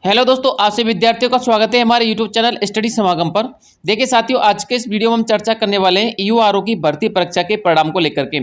Hello दोस्तों, आप सभी विद्यार्थियों का स्वागत है हमारे यूट्यूब चैनल स्टडी समागम पर। देखिए साथियों, आज के इस वीडियो में हम चर्चा करने वाले हैं यूआरओ की भर्ती परीक्षा के परिणाम को लेकर के।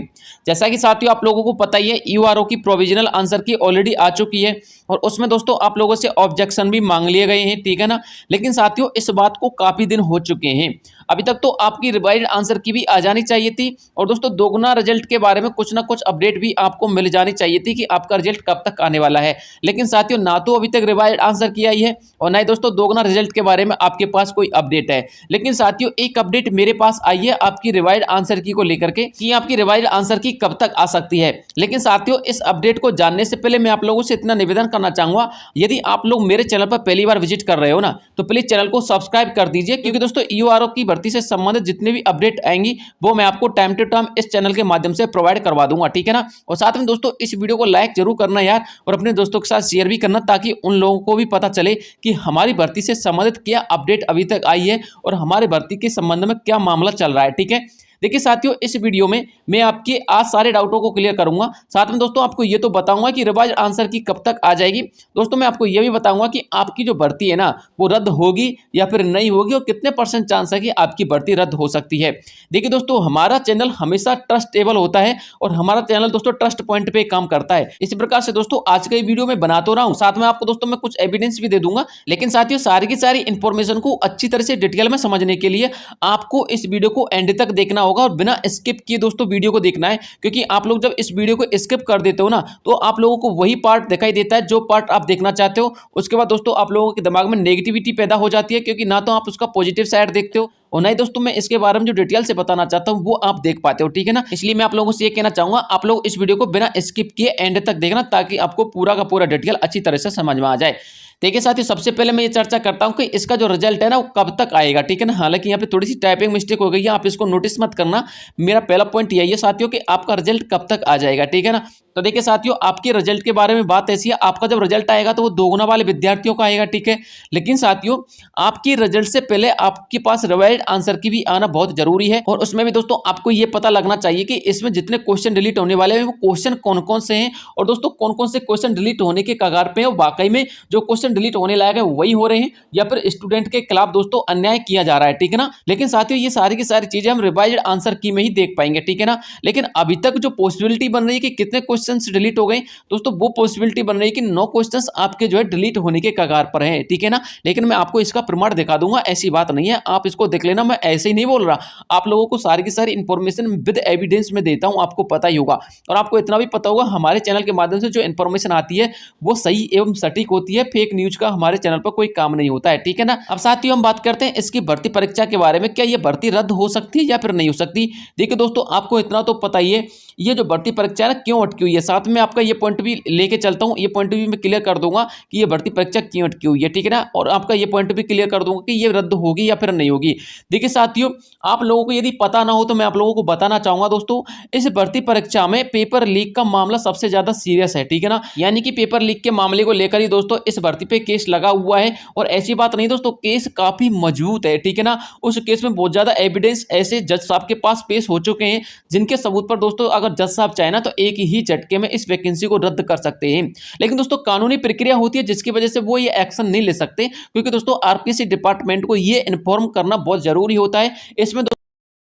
जैसा कि साथियों आप लोगों को पता ही है, यूआरओ की प्रोविजनल आंसर की ऑलरेडी आ चुकी है और उसमें दोस्तों आप लोगों से ऑब्जेक्शन भी मांग लिए गए हैं, ठीक है ना। लेकिन साथियों इस बात को काफ़ी दिन हो चुके हैं, अभी तक तो आपकी रिवाइज्ड आंसर की भी आ जानी चाहिए थी। और दोस्तों दोगुना रिजल्ट के बारे में कुछ ना कुछ अपडेट भी आपको मिल जानी चाहिए थी कि आपका रिजल्ट कब तक आने वाला है। लेकिन साथियों ना तो अभी तक रिवाइज्ड आंसर की आई है और ना ही दोस्तों दोगुना रिजल्ट के बारे में आपके पास कोई अपडेट है। लेकिन साथियों एक अपडेट मेरे पास आई है आपकी रिवाइज्ड आंसर की को लेकर के कि आपकी रिवाइज्ड आंसर की कब तक आ सकती है। लेकिन साथियों इस अपडेट को जानने से पहले मैं आप लोगों से इतना निवेदन करना चाहूंगा, यदि आप लोग मेरे चैनल पर पहली बार विजिट कर रहे हो ना, तो प्लीज चैनल को सब्सक्राइब कर दीजिए, क्योंकि दोस्तों यूआरओ की भर्ती से संबंधित जितने भी अपडेट आएंगी वो मैं आपको टाइम टू टाइम इस चैनल के माध्यम से प्रोवाइड करवा दूंगा, ठीक है ना। और साथ में दोस्तों इस वीडियो को लाइक जरूर करना यार, और अपने दोस्तों के साथ शेयर भी करना, ताकि उन लोगों को भी पता चले कि हमारी भर्ती से संबंधित क्या अपडेट अभी तक आई है और हमारे भर्ती के संबंध में क्या मामला चल रहा है, ठीक है। देखिए साथियों इस वीडियो में मैं आपके आज सारे डाउटों को क्लियर करूंगा। साथ में दोस्तों आपको ये तो बताऊंगा कि रिवाइज आंसर की कब तक आ जाएगी। दोस्तों मैं आपको ये भी बताऊंगा कि आपकी जो भर्ती है ना वो रद्द होगी या फिर नहीं होगी, और कितने परसेंट चांस है कि आपकी भर्ती रद्द हो सकती है। देखिए दोस्तों हमारा चैनल हमेशा ट्रस्टेबल होता है और हमारा चैनल दोस्तों ट्रस्ट पॉइंट पे काम करता है। इसी प्रकार से दोस्तों आज का वीडियो में बना तो रहा हूँ, साथ में आपको दोस्तों मैं कुछ एविडेंस भी दे दूंगा। लेकिन साथियों सारी की सारी इंफॉर्मेशन को अच्छी तरह से डिटेल में समझने के लिए आपको इस वीडियो को एंड तक देखना होगा और बिना स्किप किए दोस्तों वीडियो को देखना है। क्योंकि आप लोग जब इस वीडियो को स्किप कर देते हो ना, तो आप लोगों को वही पार्ट दिखाई देता है जो पार्ट आप देखना चाहते हो। उसके बाद दोस्तों आप लोगों के दिमाग में नेगेटिविटी पैदा हो जाती है, क्योंकि ना तो आप उसका पॉजिटिव साइड देखते हो और नहीं दोस्तों मैं इसके बारे में जो डिटेल से बताना चाहता हूं वो आप देख पाते हो, ठीक है ना। इसलिए मैं आप लोगों से ये कहना चाहूंगा, आप लोग इस वीडियो को बिना स्किप किए एंड तक देखना, ताकि आपको पूरा का पूरा डिटेल अच्छी तरह से समझ में आ जाए। देखिए साथियों सबसे पहले मैं ये चर्चा करता हूं कि इसका जो रिजल्ट है ना वो कब तक आएगा, ठीक है ना। हालांकि यहाँ पे थोड़ी सी टाइपिंग मिस्टेक हो गई है, आप इसको नोटिस मत करना। मेरा पहला पॉइंट यही है साथियों कि आपका रिजल्ट कब तक आ जाएगा, ठीक है ना। तो देखिए साथियों आपके रिजल्ट के बारे में बात ऐसी है, आपका जब रिजल्ट आएगा तो वो दोगुना वाले विद्यार्थियों का आएगा, ठीक है। लेकिन साथियों आपकी रिजल्ट से पहले आपके पास रिवाइज्ड आंसर की भी आना बहुत जरूरी है, और उसमें भी दोस्तों आपको ये पता लगना चाहिए कि इसमें जितने क्वेश्चन डिलीट होने वाले हैं वो क्वेश्चन कौन कौन से हैं, और दोस्तों कौन कौन से क्वेश्चन डिलीट होने के कगार पे हैं, वाकई में जो क्वेश्चन डिलीट होने लायक है वही हो रहे हैं या फिर स्टूडेंट के खिलाफ दोस्तों अन्याय किया जा रहा है, ठीक है ना। लेकिन साथियों ये सारी की सारी चीजें हम रिवाइज्ड आंसर की में ही देख पाएंगे, ठीक है ना। लेकिन अभी तक जो पॉसिबिलिटी बन रही है कि कितने क्वेश्चंस डिलीट हो गए दोस्तों, वो पॉसिबिलिटी बन रही है कि 9 क्वेश्चंस आपके जो है डिलीट होने के कगार पर हैं, ठीक है ना। लेकिन मैं आपको इसका प्रमाण दिखा दूंगा, ऐसी बात नहीं है, आप इसको देख लेना। मैं ऐसे ही नहीं बोल रहा, आप लोगों को सारी की सारी इंफॉर्मेशन विद एविडेंस में देता हूं, आपको पता ही होगा। और आपको इतना भी पता होगा हमारे चैनल के माध्यम से जो इंफॉर्मेशन आती है वो सही एवं सटीक होती है, फेक न्यूज का हमारे चैनल पर कोई काम नहीं होता है, ठीक है ना। अब साथियों हम बात करते हैं इसकी भर्ती परीक्षा के बारे में, क्या ये भर्ती रद्द हो सकती है या फिर नहीं हो सकती। देखिए दोस्तों आपको इतना तो पता ही है ये जो भर्ती परीक्षा है ना क्यों अटकी हुई है, साथ में आपका ये पॉइंट भी लेके चलता हूं, ये पॉइंट भी मैं क्लियर कर दूंगा कि ये भर्ती परीक्षा क्यों अटकी हुई है, ठीक है ना। और आपका ये पॉइंट भी क्लियर कर दूंगा कि ये रद्द होगी या फिर नहीं होगी। देखिए साथियों आप लोगों को यदि पता ना हो तो मैं आप लोगों को बताना चाहूंगा दोस्तों, इस भर्ती परीक्षा में पेपर लीक का मामला सबसे ज्यादा सीरियस है, ठीक है ना। यानी कि पेपर लीक के मामले को लेकर ही दोस्तों इस भर्ती पे केस लगा हुआ है, और ऐसी बात नहीं दोस्तों, केस काफी मजबूत है, ठीक है ना। उस केस में बहुत ज्यादा एविडेंस ऐसे जज साहब के पास पेश हो चुके हैं, जिनके सबूत पर दोस्तों अगर जज साहब चाहे ना तो एक ही झटके में इस वैकेंसी को रद्द कर सकते हैं। लेकिन दोस्तों कानूनी प्रक्रिया होती है जिसकी वजह से वो ये एक्शन नहीं ले सकते, क्योंकि दोस्तों आरपीएससी डिपार्टमेंट को ये इन्फॉर्म करना बहुत जरूरी होता है। इसमें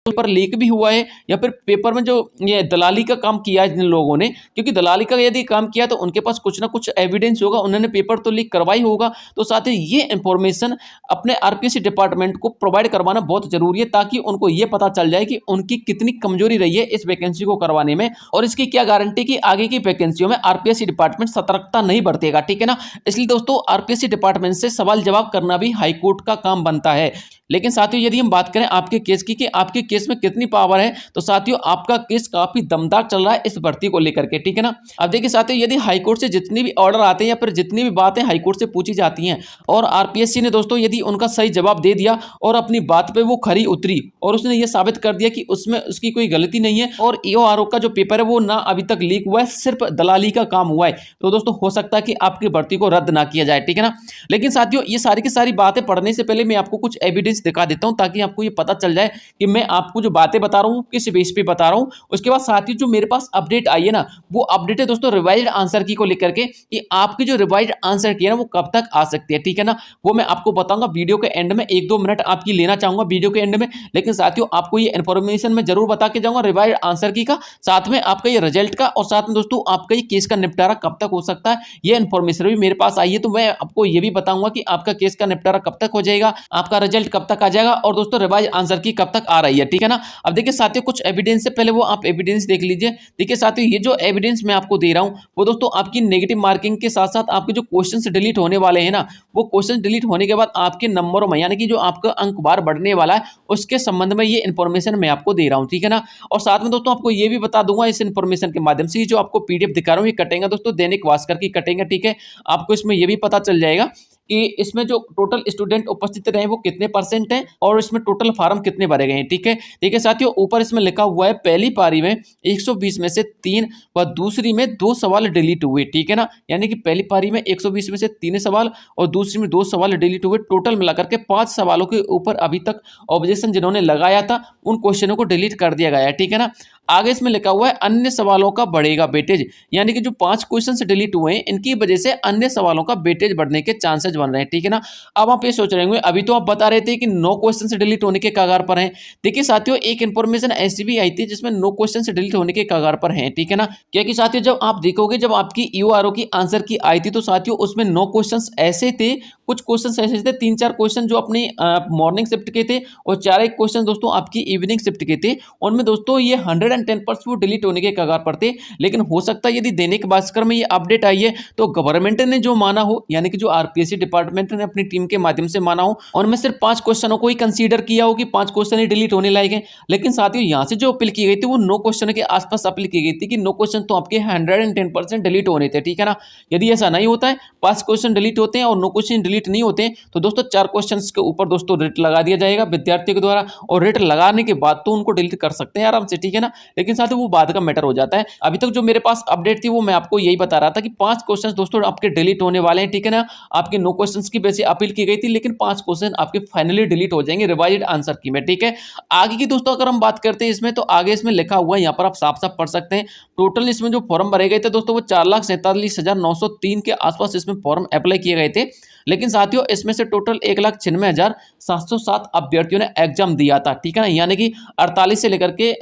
पेपर लीक भी हुआ है या फिर पेपर में जो ये दलाली का काम किया है जिन लोगों ने, क्योंकि दलाली का यदि काम किया तो उनके पास कुछ ना कुछ एविडेंस होगा, उन्होंने पेपर तो लीक करवाई होगा। तो साथ ही ये इंफॉर्मेशन अपने आरपीएससी डिपार्टमेंट को प्रोवाइड करवाना बहुत जरूरी है, ताकि उनको ये पता चल जाए कि उनकी कितनी कमजोरी रही है इस वैकेंसी को करवाने में, और इसकी क्या गारंटी कि आगे की वैकेंसियों में आरपीएससी डिपार्टमेंट सतर्कता नहीं बरतेगा, ठीक है ना। इसलिए दोस्तों आरपीएससी डिपार्टमेंट से सवाल जवाब करना भी हाईकोर्ट का काम बनता है। लेकिन साथियों यदि हम बात करें आपके केस की कि आपके केस में कितनी पावर है, तो साथियों आपका केस काफी दमदार चल रहा है इस भर्ती को लेकर के, ठीक है ना। अब देखिए साथियों यदि हाईकोर्ट से जितनी भी ऑर्डर आते हैं या फिर जितनी भी बातें हाईकोर्ट से पूछी जाती हैं, और आरपीएससी ने दोस्तों यदि उनका सही जवाब दे दिया और अपनी बात पे वो खरी उतरी और उसने ये साबित कर दिया कि उसमें उसकी कोई गलती नहीं है, और ईओआरओ का जो पेपर है वो ना अभी तक लीक हुआ है, सिर्फ दलाली का काम हुआ है, तो दोस्तों हो सकता है कि आपकी भर्ती को रद्द ना किया जाए, ठीक है ना। लेकिन साथियों ये सारी की सारी बातें पढ़ने से पहले मैं आपको कुछ एविडेंस एविडेंस दिखा देता हूँ ताकि आपको ये पता चल जाए कि मैं आपको जो बातें बता रहा हूँ किस बेस पे बता रहा हूँ। उसके बाद साथ ही जो मेरे पास अपडेट आई है ना, वो अपडेट है दोस्तों रिवाइज्ड आंसर की को लेकर के कि आपकी जो रिवाइज्ड आंसर की है ना वो कब तक आ सकती है, ठीक है ना। वो मैं आपको बताऊंगा वीडियो के एंड में, 1-2 मिनट आपकी लेना चाहूंगा वीडियो के एंड में। लेकिन साथियों आपको ये इन्फॉर्मेशन मैं जरूर बता के जाऊंगा रिवाइज्ड आंसर की का, साथ में आपका ये रिजल्ट का, और साथ में दोस्तों आपका ये केस का निपटारा कब तक हो सकता है ये इन्फॉर्मेशन भी मेरे पास आई है। तो मैं आपको ये भी बताऊंगा कि आपका केस का निपटारा कब तक हो जाएगा, आपका रिजल्ट कब तक आ जाएगा, और दोस्तों रिवाइज आंसर की कब तक आ रही है, ठीक है ना। अब देखिए साथियों कुछ एविडेंस से पहले वो आप एविडेंस देख लीजिए। देखिए साथियों ये जो एविडेंस मैं आपको दे रहा हूं वो दोस्तों आपकी नेगेटिव मार्किंग के साथ साथ आपके जो क्वेश्चंस डिलीट होने वाले हैं ना, वो क्वेश्चन डिलीट होने के बाद आपके नंबरों में यानी कि जो आपका अंक बार बढ़ने वाला है उसके संबंध में ये इन्फॉर्मेशन मैं आपको दे रहा हूं, ठीक है ना। और साथ में दोस्तों आपको ये भी बता दूंगा इस इन्फॉर्मेशन के माध्यम से, जो आपको पीडीएफ दिखा रहा हूं ये कटेंगे दोस्तों दैनिक भास्कर की कटेंगे, ठीक है। आपको इसमें ये भी पता चल जाएगा कि इसमें जो टोटल स्टूडेंट उपस्थित रहे वो कितने परसेंट हैं और इसमें टोटल फार्म कितने भरे गए हैं, ठीक है। देखिए साथियों ऊपर इसमें लिखा हुआ है पहली पारी में 120 में से 3 व दूसरी में 2 सवाल डिलीट हुए, ठीक है ना। यानी कि पहली पारी में 120 में से 3 सवाल और दूसरी में 2 सवाल डिलीट हुए, टोटल मिलाकर के 5 सवालों के ऊपर अभी तक ऑब्जेक्शन जिन्होंने लगाया था उन क्वेश्चनों को डिलीट कर दिया गया है, ठीक है ना। आगे इसमें लिखा हुआ है अन्य सवालों का बढ़ेगा वेटेज, यानी कि जो 5 क्वेश्चन डिलीट हुए हैं इनकी वजह से अन्य सवालों का वेटेज बढ़ने के चांसेस बन रहे हैं, ठीक है ना। अब आप ये सोच रहे होंगे अभी तो आप बता रहे थे कि 9 क्वेश्चन डिलीट होने के कगार पर हैं। देखिए साथियों एक इंफॉर्मेशन ऐसी भी आई थी जिसमें 9 क्वेश्चन डिलीट होने के कगार पर हैं, ठीक है ना। क्योंकि साथियों जब आप देखोगे जब आपकी यूआरओ की आंसर की आई थी तो साथियों उसमें 9 क्वेश्चन ऐसे थे, कुछ क्वेश्चन ऐसे थे 3-4 क्वेश्चन जो अपनी मॉर्निंग शिफ्ट के थे और 4 क्वेश्चन दोस्तों आपकी इवनिंग शिफ्ट के थे। उनमें दोस्तों ये 110% वो डिलीट होने के कगार पर थे। लेकिन हो सकता है यदि दैनिक भास्कर में ये अपडेट आई है तो गवर्नमेंट ने जो माना हो, यानी कि जो आरपीएससी डिपार्टमेंट ने अपनी टीम के माध्यम से माना हो, उनमें सिर्फ 5 क्वेश्चनों को ही कंसीडर किया हो कि 5 क्वेश्चन ही डिलीट होने लायक हैं। लेकिन साथियों यहाँ से जो अपील की गई थी वो 9 क्वेश्चन के आसपास अपील की गई थी कि 9 क्वेश्चन तो आपके 110% डिलीट होने थे, ठीक है ना। यदि ऐसा नहीं होता है 5 क्वेश्चन डिलीट होते हैं और 9 क्वेश्चन डिलीट नहीं होते हैं तो दोस्तों 4 क्वेश्चन के ऊपर दोस्तों रेट लगा दिया जाएगा विद्यार्थियों के द्वारा, और रेट लगाने के बाद तो उनको डिलीट कर सकते हैं आराम से, ठीक है ना। लेकिन साथ ही वो बाद का मैटर हो जाता है। अभी तक जो मेरे पास अपडेट थी वो मैं आपको यही बता रहा था कि 5 क्वेश्चन दोस्तों आपके डिलीट होने वाले हैं, ठीक है ना। आपके 9 क्वेश्चन की वजह से अपील की गई थी लेकिन 5 क्वेश्चन आपके फाइनली डिलीट हो जाएंगे रिवाइज्ड आंसर की में, ठीक है। आगे की दोस्तों अगर हम बात करते हैं इसमें तो आगे इसमें लिखा हुआ है, यहाँ पर आप साफ साफ पढ़ सकते हैं। टोटल इसमें जो फॉर्म भरे गए थे दोस्तों वो 4,47,903 के आसपास इसमें फॉर्म अप्लाई किए गए थे। लेकिन साथियों इसमें से टोटल 1,96,707 अभ्यर्थियों ने एग्जाम दिया था, ठीक है ना। यानी कि 48 से लेकर के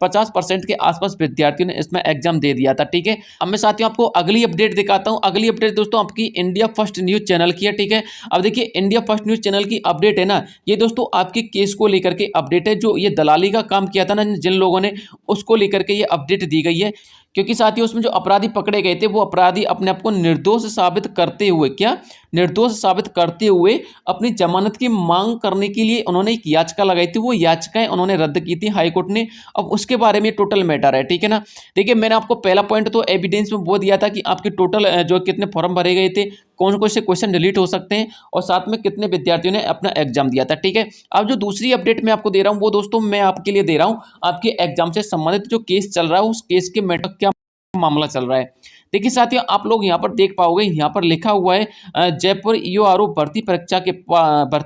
50% के आसपास विद्यार्थियों ने इसमें एग्जाम दे दिया था, ठीक है। अब मैं साथियों आपको अगली अपडेट दिखाता हूं। अगली अपडेट दोस्तों आपकी इंडिया फर्स्ट न्यूज चैनल की है, ठीक है। अब देखिए इंडिया फर्स्ट न्यूज चैनल की अपडेट है ना, ये दोस्तों आपके केस को लेकर के अपडेट है। जो ये दलाली का काम किया था ना जिन लोगों ने, उसको लेकर के ये अपडेट दी गई है। क्योंकि साथियों उसमें जो अपराधी पकड़े गए थे वो अपराधी अपने आप को निर्दोष साबित करते हुए, क्या निर्दोष साबित करते हुए अपनी जमानत की मांग करने के लिए उन्होंने एक याचिका लगाई थी। वो याचिकाएं उन्होंने रद्द की थी हाईकोर्ट ने। अब उसके बारे में टोटल मैटर है, ठीक है ना। देखिए मैंने आपको पहला पॉइंट तो एविडेंस में वो दिया था कि आपके टोटल जो कितने फॉर्म भरे गए थे, कौन कौन से क्वेश्चन डिलीट हो सकते हैं और साथ में कितने विद्यार्थियों ने अपना एग्जाम दिया था, ठीक है। अब जो दूसरी अपडेट मैं आपको दे रहा हूं वो दोस्तों मैं आपके लिए दे रहा हूं आपके एग्जाम से संबंधित जो केस चल रहा है उस केस के मैटर क्या मामला चल रहा है। देखिए साथियों आप लोग यहाँ पर देख पाओगे, यहाँ पर लिखा हुआ है जयपुर ईओआरओ भर्ती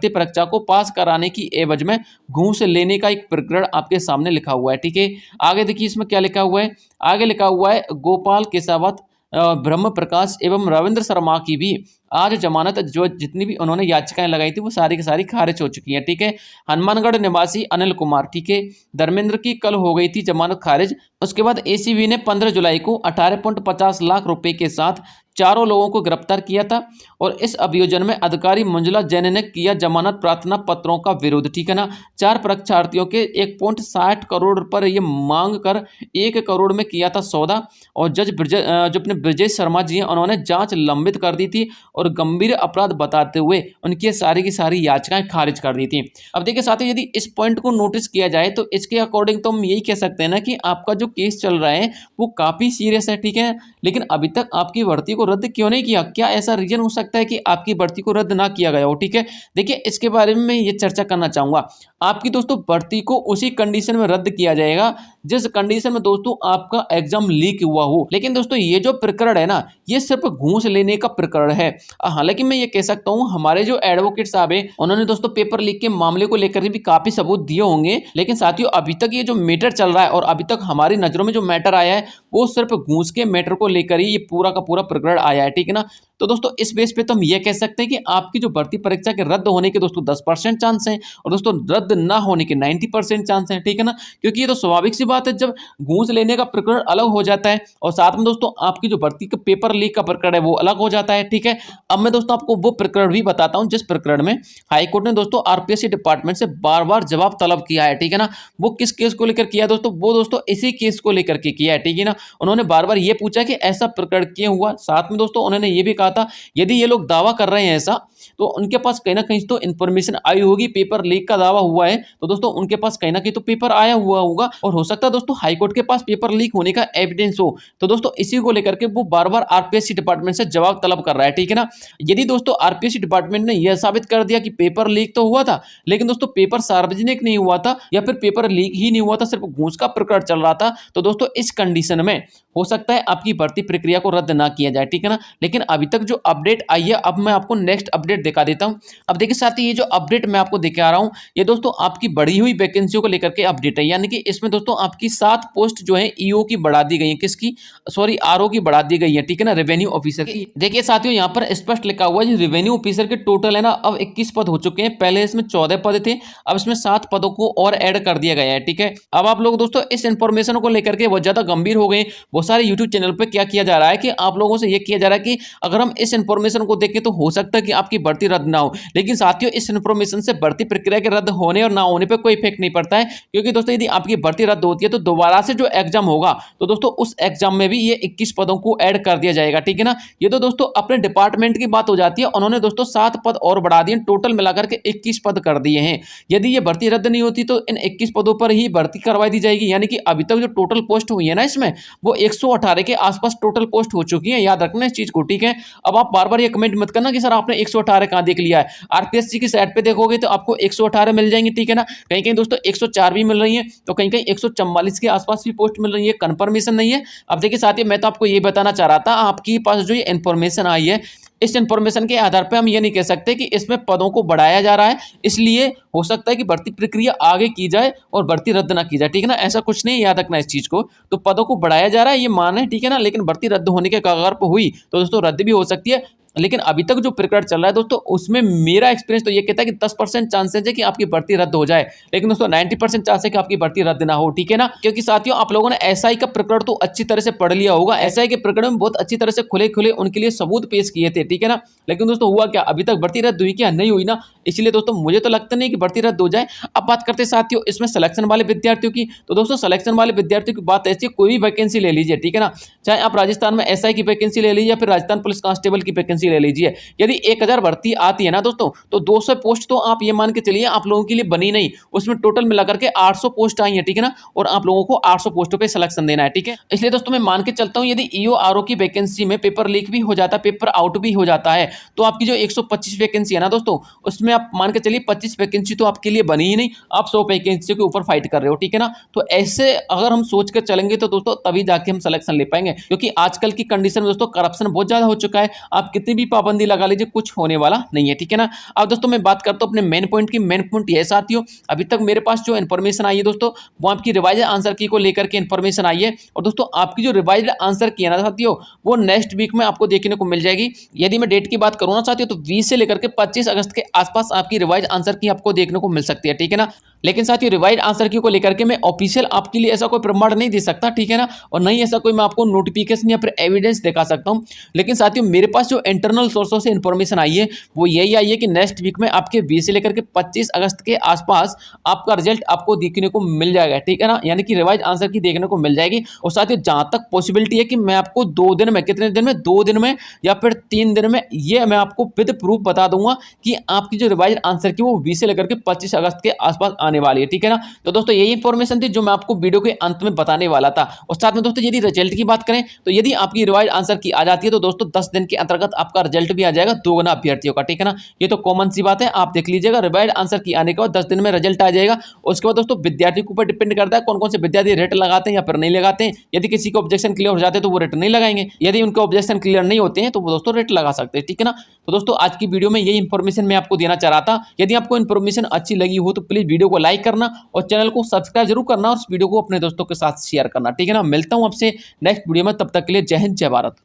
परीक्षा को पास कराने की एवज में घूस लेने का एक प्रकरण आपके सामने लिखा हुआ है, ठीक है। आगे देखिए इसमें क्या लिखा हुआ है, आगे लिखा हुआ है गोपाल केसावत, ब्रह्म प्रकाश एवं रविंद्र शर्मा की भी आज जमानत जो जितनी भी उन्होंने याचिकाएं लगाई थी वो सारी की सारी खारिज हो चुकी हैं, ठीक है। हनुमानगढ़ निवासी अनिल कुमार, ठीक है, धर्मेंद्र की कल हो गई थी जमानत खारिज। उसके बाद एसीबी ने 15 जुलाई को 18.50 लाख रुपए के साथ चारों लोगों को गिरफ्तार किया था और इस अभियोजन में अधिकारी मंजुला जैन ने किया जमानत प्रार्थना पत्रों का विरोध, ठीक है ना। 4 परीक्षार्थियों के 1.60 करोड़ पर यह मांग कर 1 करोड़ में किया था सौदा और जज जो अपने ब्रजेश शर्मा जी हैं उन्होंने जांच लंबित कर दी थी और गंभीर अपराध बताते हुए उनकी सारी की सारी याचिकाएं खारिज कर दी थी। अब देखिए साथियों यदि इस पॉइंट को नोटिस किया जाए तो इसके अकॉर्डिंग तो हम यही कह सकते हैं ना कि आपका जो केस चल रहा है वो काफी सीरियस है, ठीक है। लेकिन अभी तक आपकी भर्ती को रद्द क्यों नहीं किया? क्या ऐसा रीजन हो सकता है कि आपकी भर्ती को रद्द ना किया गया हो, ठीक है। देखिए इसके बारे में मैं ये चर्चा करना चाहूंगा। आपकी दोस्तों भर्ती को उसी कंडीशन में रद्द किया जाएगा जिस कंडीशन में दोस्तों आपका एग्जाम लीक हुआ हो। लेकिन दोस्तों ये जो प्रकरण है ना ये सिर्फ घूस लेने का प्रकरण है। हालांकि मैं ये कह सकता हूँ हमारे जो एडवोकेट साहब है उन्होंने दोस्तों पेपर लीक के मामले को लेकर भी काफी सबूत दिए होंगे, लेकिन साथियों अभी तक ये जो मैटर चल रहा है और अभी तक हमारी नजरों में जो मैटर आया है वो सिर्फ घूस के मैटर को लेकर ही ये पूरा का पूरा प्रकरण आया है, ठीक है ना। तो दोस्तों इस बेस पे तो हम ये कह सकते हैं कि आपकी जो भर्ती परीक्षा के रद्द होने के दोस्तों 10% चांस हैं और दोस्तों रद्द ना होने के 90% चांस हैं, ठीक है ना। क्योंकि ये तो स्वाभाविक सी बात है, जब घूस लेने का प्रकरण अलग हो जाता है और साथ में दोस्तों आपकी जो भर्ती का पेपर लीक का प्रकरण है वो अलग हो जाता है, ठीक है। अब मैं दोस्तों आपको वो प्रकरण भी बताता हूं जिस प्रकरण में हाईकोर्ट ने दोस्तों आरपीएससी डिपार्टमेंट से बार बार जवाब तलब किया है, ठीक है ना। वो किस केस को लेकर किया दोस्तों, वो दोस्तों इसी केस को लेकर के किया है, ठीक है ना। उन्होंने बार बार ये पूछा कि ऐसा प्रकरण क्यों हुआ, साथ में दोस्तों उन्होंने ये भी कहा था यदि ये लोग दावा कर रहे हैं ऐसा तो उनके पास कहीं ना कहीं तो इन्फॉर्मेशन आई होगी, पेपर लीक का दावा हुआ है तो दोस्तों उनके पास कहीं ना कहीं तो पेपर आया हुआ होगा और हो सकता है दोस्तों हाईकोर्ट के पास पेपर लीक होने का एविडेंस हो। तो दोस्तों इसी को लेकर के वो बार बार आरपीएससी डिपार्टमेंट से जवाब तलब कर रहा है, ठीक है ना। यदि दोस्तों आरपीएससी डिपार्टमेंट ने यह साबित कर दिया कि पेपर लीक तो हुआ था लेकिन दोस्तों पेपर सार्वजनिक नहीं हुआ था या फिर पेपर लीक ही नहीं हुआ था, सिर्फ घूस का प्रकरण चल रहा था, तो दोस्तों इस कंडीशन में हो सकता है आपकी भर्ती प्रक्रिया को रद्द ना किया जाए, ठीक है ना। लेकिन अभी तक जो अपडेट आई है, अब मैं आपको नेक्स्ट अपडेट दिखा देता हूं। अब देखिए साथी, ये जो अपडेट मैं आपको दिखा रहा हूं ये दोस्तों आपकी बढ़ी हुई वैकेंसियों को लेकर के अपडेट है, यानी कि इसमें दोस्तों आपकी 7 पोस्ट जो है ईओ की बढ़ा दी गई है, किसकी, सॉरी आरओ की बढ़ा दी गई है, ठीक है ना, रेवेन्यू ऑफिसर की। देखिए साथियों यहाँ पर स्पष्ट लिखा हुआ है रेवेन्यू ऑफिसर के टोटल है ना अब 21 पद हो चुके हैं, पहले इसमें 14 पद थे, अब इसमें 7 पदों को और ऐड कर दिया गया है, ठीक है। अब आप लोग दोस्तों इस इंफॉर्मेशन को लेकर के बहुत ज्यादा गंभीर हो गए। बहुत सारे यूट्यूब चैनल पर क्या किया जा रहा है कि आप लोगों से यह किया जा रहा है कि अगर हम इस इंफॉर्मेशन को देखें तो हो सकता है कि आपकी भर्ती रद्द ना हो, लेकिन साथियों इस इंफॉर्मेशन से भर्ती प्रक्रिया के रद्द होने और ना होने पर कोई इफेक्ट नहीं पड़ता है, क्योंकि दोस्तों यदि आपकी भर्ती रद्द होती है तो दोबारा से जो एग्जाम होगा तो दोस्तों उस एग्जाम में भी ये 21 पदों को ऐड कर दिया जाएगा, ठीक है ना। ये तो दोस्तों अपने डिपार्टमेंट की बात हो जाती है, उन्होंने दोस्तों 7 पद और बढ़ा दिए, टोटल मिलाकर के 21 पद कर दिए हैं। यदि ये भर्ती रद्द नहीं होती तो इन 21 पदों पर ही भर्ती करवाई दी जाएगी, यानी कि अभी तक जो टोटल पोस्ट हुई है ना इसमें वो 118 के आसपास टोटल पोस्ट हो चुकी है, याद रखना इस चीज को, ठीक है। अब आप बार बार ये कमेंट मत करना कि सर आपने 118 कहां देख लिया है, आरपीएससी की साइट पे देखोगे तो आपको 118 मिल जाएंगे, ठीक है ना। कहीं कहीं दोस्तों 104 भी मिल रही है, तो कहीं कहीं 144 के आसपास भी पोस्ट मिल रही है, कंफर्मेशन नहीं है। अब देखिए साथियों मैं तो आपको ये बताना चाह रहा था, आपके पास जो ये इन्फॉर्मेशन आई है इस इंफॉर्मेशन के आधार पर हम ये नहीं कह सकते कि इसमें पदों को बढ़ाया जा रहा है, इसलिए हो सकता है कि भर्ती प्रक्रिया आगे की जाए और भर्ती रद्द ना की जाए, ठीक है ना। ऐसा कुछ नहीं, याद रखना इस चीज को। तो पदों को बढ़ाया जा रहा है ये मान है, ठीक है ना, लेकिन भर्ती रद्द होने के कगार पर हुई तो दोस्तों रद्द भी हो सकती है। लेकिन अभी तक जो प्रकरण चल रहा है दोस्तों उसमें मेरा एक्सपीरियंस तो ये कहता है कि 10% चांसेस है कि आपकी भर्ती रद्द हो जाए, लेकिन दोस्तों 90% चांस है कि आपकी भर्ती रद्द ना हो, ठीक है ना। क्योंकि साथियों आप लोगों ने एसआई का प्रकरण तो अच्छी तरह से पढ़ लिया होगा, एसआई के प्रकरण में बहुत अच्छी तरह से खुले खुले उनके लिए सबूत पेश किए थे, ठीक है ना। लेकिन दोस्तों हुआ क्या, अभी तक भर्ती रद्द हुई क्या, नहीं हुई ना, इसलिए दोस्तों मुझे तो लगता नहीं कि भर्ती रद्द हो जाए। अब बात करते हैं साथियों इसमें सिलेक्शन वाले विद्यार्थियों की, तो दोस्तों सिलेक्शन वाले विद्यार्थियों की बात ऐसी, कोई भी वैकेंसी ले लीजिए, ठीक है ना, चाहे आप राजस्थान में एसआई की वैकेंसी ले लीजिए या फिर राजस्थान पुलिस कांस्टेबल की वैकेंसी ले लीजिए, यदि 1000 भर्ती आती है ना दोस्तों तो 200 पोस्ट तो आप ये मान के चलिए आप लोगों के लिए बनी नहीं, उसमें टोटल मिलाकर के 800 पोस्ट आई है, ठीक है ना, और आप लोगों को 800 पोस्टों पे सिलेक्शन देना है, ठीक है। इसलिए दोस्तों मैं मान के चलता हूं यदि ईओ आरओ की वैकेंसी में पेपर लीक भी हो जाता है, पेपर आउट भी हो जाता है, तो आपकी जो 125 वैकेंसी है ना दोस्तों उसमें आप मान के चलिए 25 वैकेंसी तो आपके लिए बनी ही नहीं, आप 100 वैकेंसी के ऊपर फाइट कर रहे हो, ठीक है ना। तो ऐसे अगर हम सोच कर चलेंगे तो दोस्तों तभी जाके हम सिलेक्शन ले पाएंगे, क्योंकि आजकल की कंडीशन में दोस्तों करप्शन बहुत ज्यादा हो चुका है, आप कितनी भी पाबंदी लगा लीजिए कुछ होने वाला नहीं है, ठीक है ना। अब दोस्तों मैं बात करता हूं अपने मेन पॉइंट की, मेन पॉइंट ये साथियों अभी तक मेरे पास जो इन्फॉर्मेशन आई है दोस्तों वो आपकी रिवाइज आंसर की को लेकर के इन्फॉर्मेशन आई है, और दोस्तों आपकी जो रिवाइज आंसर की है ना साथियों वो नेक्स्ट वीक में आपको देखने को मिल जाएगी। यदि मैं डेट की बात करूं ना साथियों तो 20 से लेकर के 25 अगस्त के आसपास आपकी रिवाइज आंसर की आपको देखने को मिल सकती है, ठीक है ना। लेकिन साथियों रिवाइज आंसर की को लेकर के मैं ऑफिशियल आपके लिए ऐसा कोई प्रमाण नहीं दे सकता, ठीक है ना, और नहीं ऐसा कोई मैं आपको नोटिफिकेशन या फिर एविडेंस दिखा सकता हूं। लेकिन साथियों मेरे पास जो इंटरनल सोर्सों से इन्फॉर्मेशन आई है वो यही आई है कि नेक्स्ट वीक में आपके 20 से लेकर के 25 अगस्त के आसपास आपका रिजल्ट आपको देखने को मिल जाएगा, ठीक है ना, यानी कि रिवाइज आंसर की देखने को मिल जाएगी। और साथियों जहां तक पॉसिबिलिटी है कि मैं आपको 2 दिन में, कितने दिन में, 2 दिन में या फिर 3 दिन में, ये मैं आपको विद प्रूफ बता दूंगा कि आपकी जो रिवाइज आंसर की वो 20 से लेकर के 25 अगस्त के आसपास आने वाली है, ठीक है ना। तो दोस्तों यही इंफॉर्मेशन थी जो मैं आपको वीडियो के अंत में बताने वाला था। और साथ में दोस्तों यदि रिजल्ट की बात करें तो यदि आपकी रिवाइज आंसर की आ जाती है तो दोस्तों 10 दिन के अंतर्गत आपका रिजल्ट भी आ जाएगा 2 गुना अभ्यर्थियों का, ठीक है ना। ये तो कॉमन सी बात है, आप देख लीजिएगा रिवाइज आंसर की आने के बाद 10 दिन में रिजल्ट आ जाएगा। उसके बाद दोस्तों विद्यार्थी के ऊपर डिपेंड करता है कौन कौन से विद्यार्थी रेट लगाते हैं या फिर नहीं लगाते हैं। यदि किसी को ऑब्जेक्शन क्लियर हो जाते हैं तो वो रेट नहीं लगाएंगे, यदि उनके ऑब्जेक्शन क्लियर नहीं होते हैं तो वो दोस्तों रेट लगा सकते हैं, ठीक है ना। तो दोस्तों आज की वीडियो में यही इंफॉर्मेशन मैं आपको देना चाह रहा था। यदि आपको इंफॉर्मेशन अच्छी लगी हो तो प्लीज वीडियो को लाइक करना और चैनल को सब्सक्राइब जरूर करना और इस वीडियो को अपने दोस्तों के साथ शेयर करना, ठीक है ना। मिलता हूं आपसे नेक्स्ट वीडियो में, तब तक के लिए जय हिंद जय भारत।